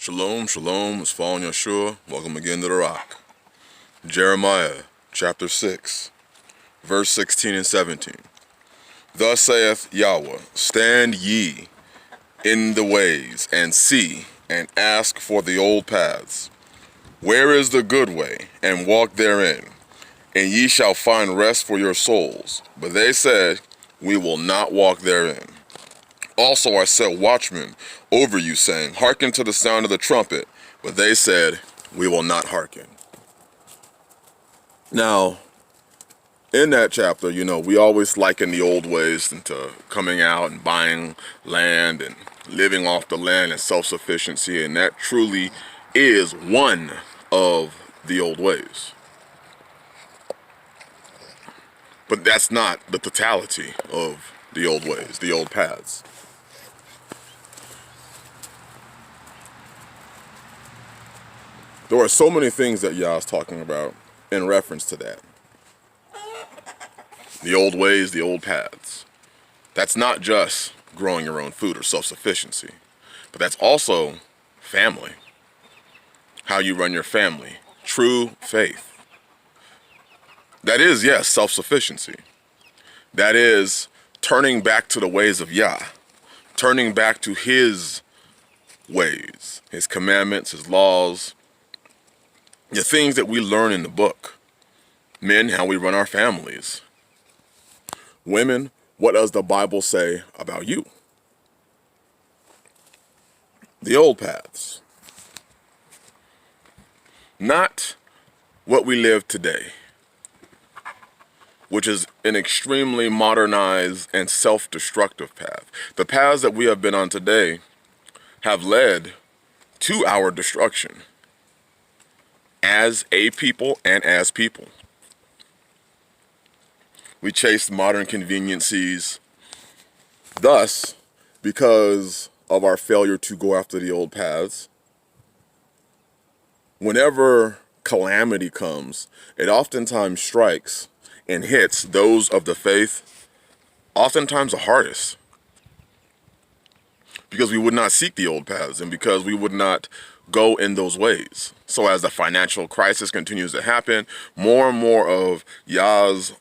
Shalom, shalom, it's following Yahshua. Welcome again to the Rock. Jeremiah chapter 6, verse 16 and 17. Thus saith Yahweh, stand ye in the ways, and see, and ask for the old paths. Where is the good way, and walk therein, and ye shall find rest for your souls. But they said, we will not walk therein. Also I set watchmen over you, saying, hearken to the sound of the trumpet. But they said, we will not hearken. Now, in that chapter, we always liken the old ways into coming out and buying land and living off the land and self-sufficiency, and that truly is one of the old ways. But that's not the totality of the old ways, the old paths. There are so many things that Yah is talking about in reference to that. The old ways, the old paths. That's not just growing your own food or self-sufficiency, but that's also family. How you run your family. True faith. That is, yes, self-sufficiency. That is turning back to the ways of Yah. Turning back to His ways, His commandments, His laws, the things that we learn in the book. Men, how we run our families. Women, what does the Bible say about you? The old paths. Not what we live today, which is an extremely modernized and self-destructive path. The paths that we have been on today have led to our destruction as a people and as people. We chase modern conveniencies. Thus, because of our failure to go after the old paths, whenever calamity comes, it oftentimes strikes and hits those of the faith, oftentimes the hardest. Because we would not seek the old paths, and because we would not go in those ways. So as the financial crisis continues to happen, more and more of Yah's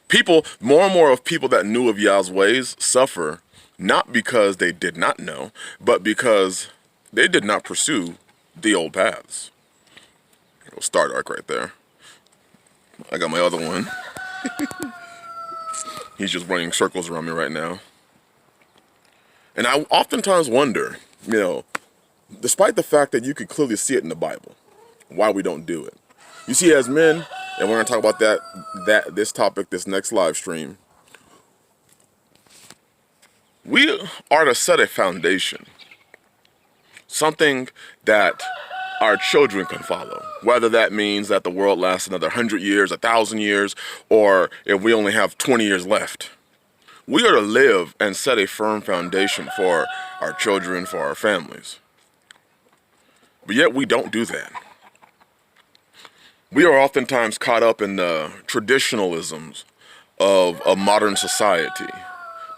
people, more and more of people that knew of Yah's ways suffer, not because they did not know, but because they did not pursue the old paths. Little start arc right there. I got my other one. He's just running circles around me right now. And I oftentimes wonder, despite the fact that you could clearly see it in the Bible, why we don't do it. You see, as men, and we're going to talk about this topic, this next live stream, we are to set a foundation, something that our children can follow, whether that means that the world lasts another 100 years, 1,000 years, or if we only have 20 years left. We are to live and set a firm foundation for our children, for our families. But yet we don't do that. We are oftentimes caught up in the traditionalisms of a modern society.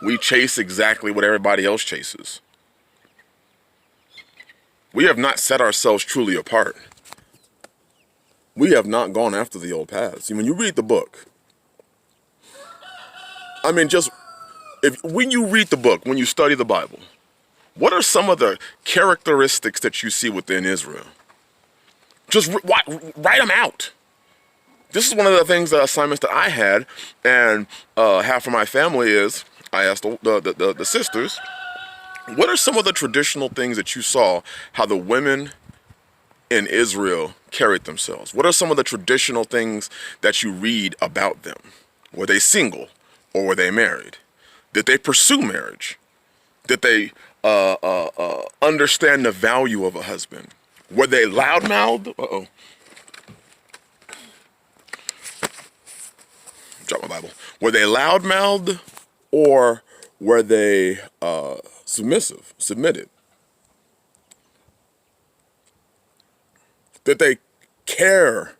We chase exactly what everybody else chases. We have not set ourselves truly apart. We have not gone after the old paths. When you read the book, when you read the book, when you study the Bible, what are some of the characteristics that you see within Israel? Just write them out. This is one of the things, the assignments that I had, and half of my family is, I asked the sisters, what are some of the traditional things that you saw, how the women in Israel carried themselves? What are some of the traditional things that you read about them? Were they single or were they married? Did they pursue marriage? Did they understand the value of a husband? Were they loudmouthed? Uh-oh. Drop my Bible. Were they loudmouthed or were they submitted? Did they care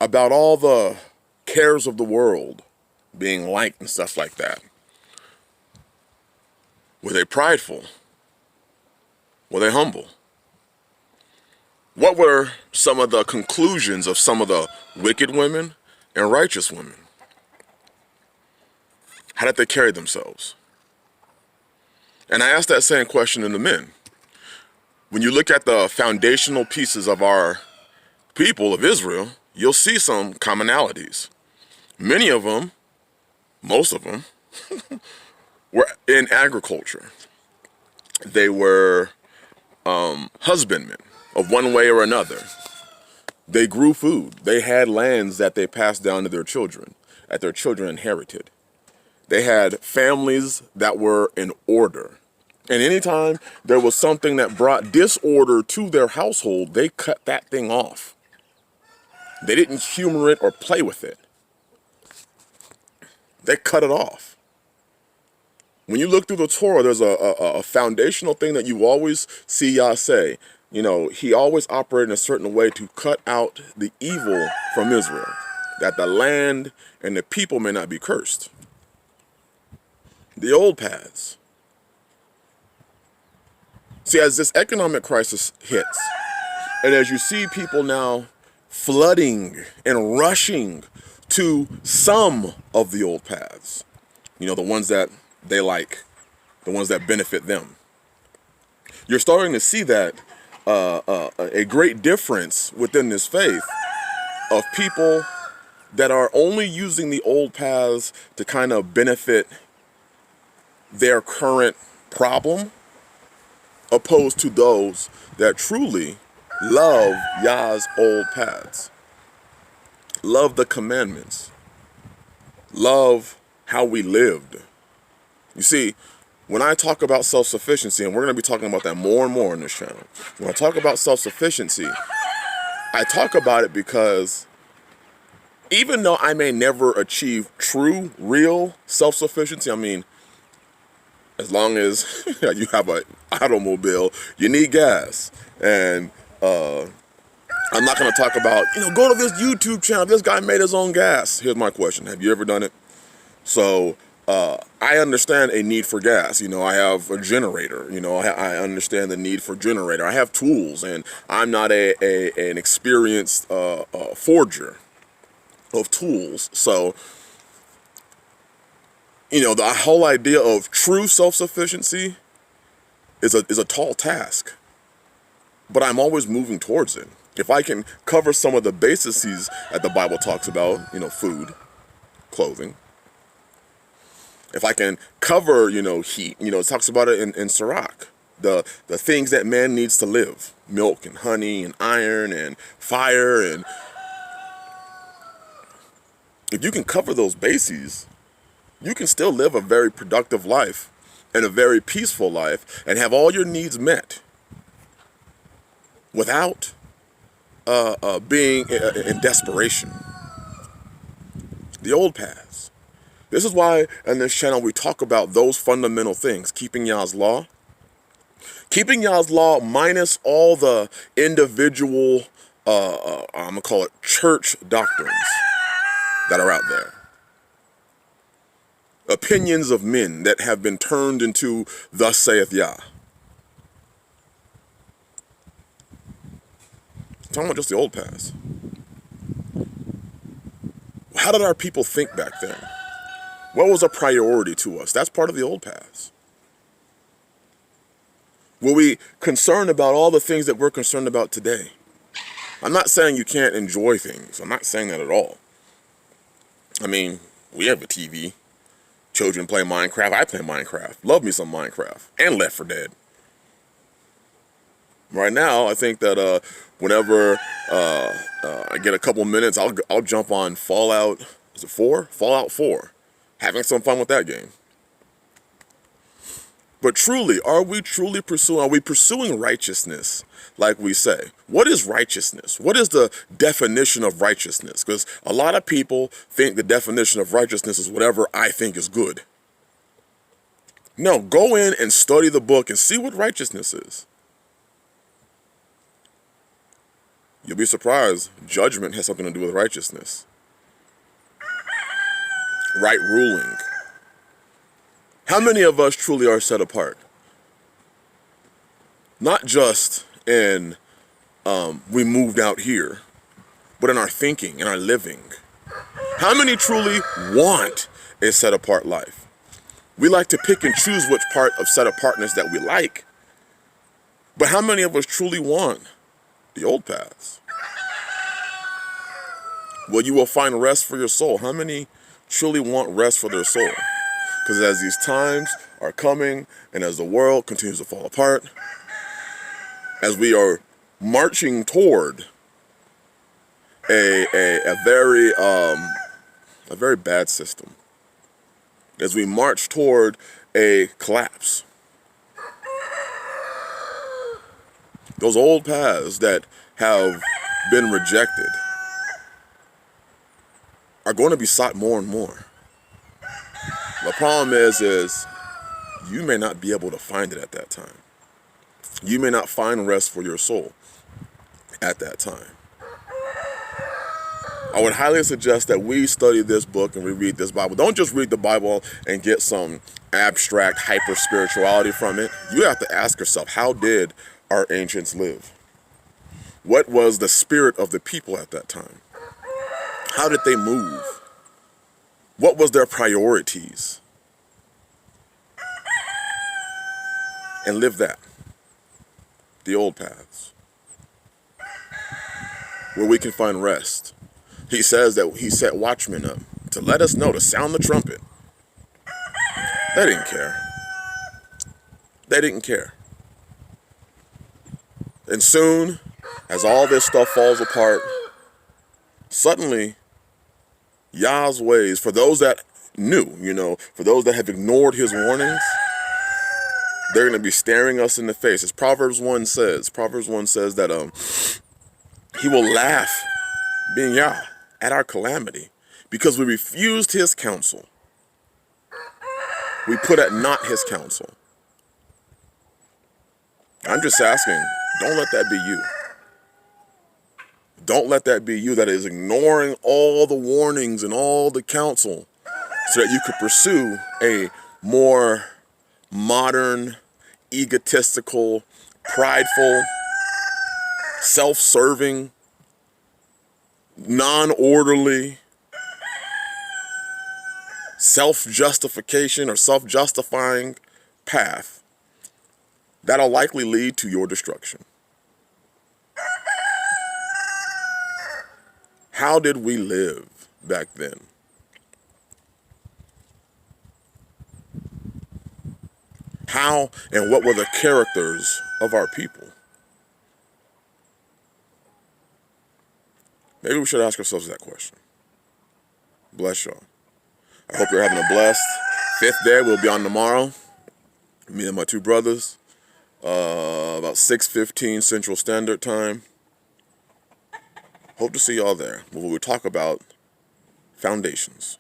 about all the cares of the world being liked and stuff like that? Were they prideful? Were they humble? What were some of the conclusions of some of the wicked women and righteous women? How did they carry themselves? And I asked that same question in the men. When you look at the foundational pieces of our people of Israel, you'll see some commonalities. Many of them, most of them, were in agriculture. They were husbandmen of one way or another. They grew food. They had lands that they passed down to their children, that their children inherited. They had families that were in order. And anytime there was something that brought disorder to their household, they cut that thing off. They didn't humor it or play with it. They cut it off. When you look through the Torah, there's a foundational thing that you always see Yah say. You know, he always operated in a certain way to cut out the evil from Israel, that the land and the people may not be cursed. The old paths. See, as this economic crisis hits, and as you see people now flooding and rushing to some of the old paths, you know, the ones that they like, the ones that benefit them, you're starting to see that a great difference within this faith of people that are only using the old paths to kind of benefit their current problem, opposed to those that truly love Yah's old paths, love the commandments, love how we lived. You see, when I talk about self-sufficiency, and we're going to be talking about that more and more in this channel, when I talk about self-sufficiency, I talk about it because even though I may never achieve true, real self-sufficiency, I mean, as long as you have an automobile, you need gas. And I'm not going to talk about, go to this YouTube channel. This guy made his own gas. Here's my question. Have you ever done it? So I understand a need for gas. I have a generator. I understand the need for generator. I have tools, and I'm not an experienced forger of tools. So the whole idea of true self-sufficiency is a tall task, but I'm always moving towards it. If I can cover some of the bases that the Bible talks about, food, clothing. If I can cover, heat, it talks about it in Sirach, the things that man needs to live, milk and honey and iron and fire. And if you can cover those bases, you can still live a very productive life and a very peaceful life and have all your needs met without being in desperation. The old paths. This is why in this channel we talk about those fundamental things. Keeping Yah's law. Keeping Yah's law minus all the individual, I'm going to call it church doctrines that are out there. Opinions of men that have been turned into thus saith Yah. I'm talking about just the old paths. How did our people think back then? What was a priority to us? That's part of the old paths. Were we concerned about all the things that we're concerned about today? I'm not saying you can't enjoy things. I'm not saying that at all. I mean, we have a TV. Children play Minecraft. I play Minecraft. Love me some Minecraft. And Left 4 Dead. Right now, I think that whenever I get a couple minutes, I'll jump on Fallout. Is it 4? Fallout 4. Having some fun with that game. But truly, are we pursuing righteousness like we say? What is righteousness? What is the definition of righteousness? Because a lot of people think the definition of righteousness is whatever I think is good. No, go in and study the book and see what righteousness is. You'll be surprised. Judgment has something to do with righteousness. Right ruling. How many of us truly are set apart? Not just in we moved out here, but in our thinking, in our living. How many truly want a set-apart life? We like to pick and choose which part of set-apartness that we like, but how many of us truly want the old paths? Well, you will find rest for your soul. How many truly want rest for their soul? Because as these times are coming and as the world continues to fall apart, as we are marching toward a very bad system, as we march toward a collapse, those old paths that have been rejected are going to be sought more and more. The problem is you may not be able to find it at that time. You may not find rest for your soul at that time. I would highly suggest that we study this book and we read this Bible. Don't just read the Bible and get some abstract hyper spirituality from it. You have to ask yourself, how did our ancients live? What was the spirit of the people at that time? How did they move? What was their priorities? And live that. The old paths. Where we can find rest. He says that he set watchmen up to let us know, to sound the trumpet. They didn't care. They didn't care. And soon, as all this stuff falls apart, suddenly, Yah's ways, for those that knew, for those that have ignored his warnings, they're going to be staring us in the face. As Proverbs 1 says that he will laugh, being Yah, at our calamity because we refused his counsel. We put at naught his counsel. I'm just asking, don't let that be you. Don't let that be you that is ignoring all the warnings and all the counsel so that you could pursue a more modern, egotistical, prideful, self-serving, non-orderly, self-justification or self-justifying path that'll likely lead to your destruction. How did we live back then? How and what were the characters of our people? Maybe we should ask ourselves that question. Bless y'all. I hope you're having a blessed 5th day. We'll be on tomorrow. Me and my two brothers. About 6:15 Central Standard Time. Hope to see y'all there. Where we'll talk about foundations.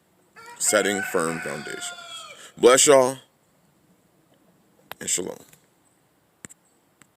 Setting firm foundations. Bless y'all. And shalom.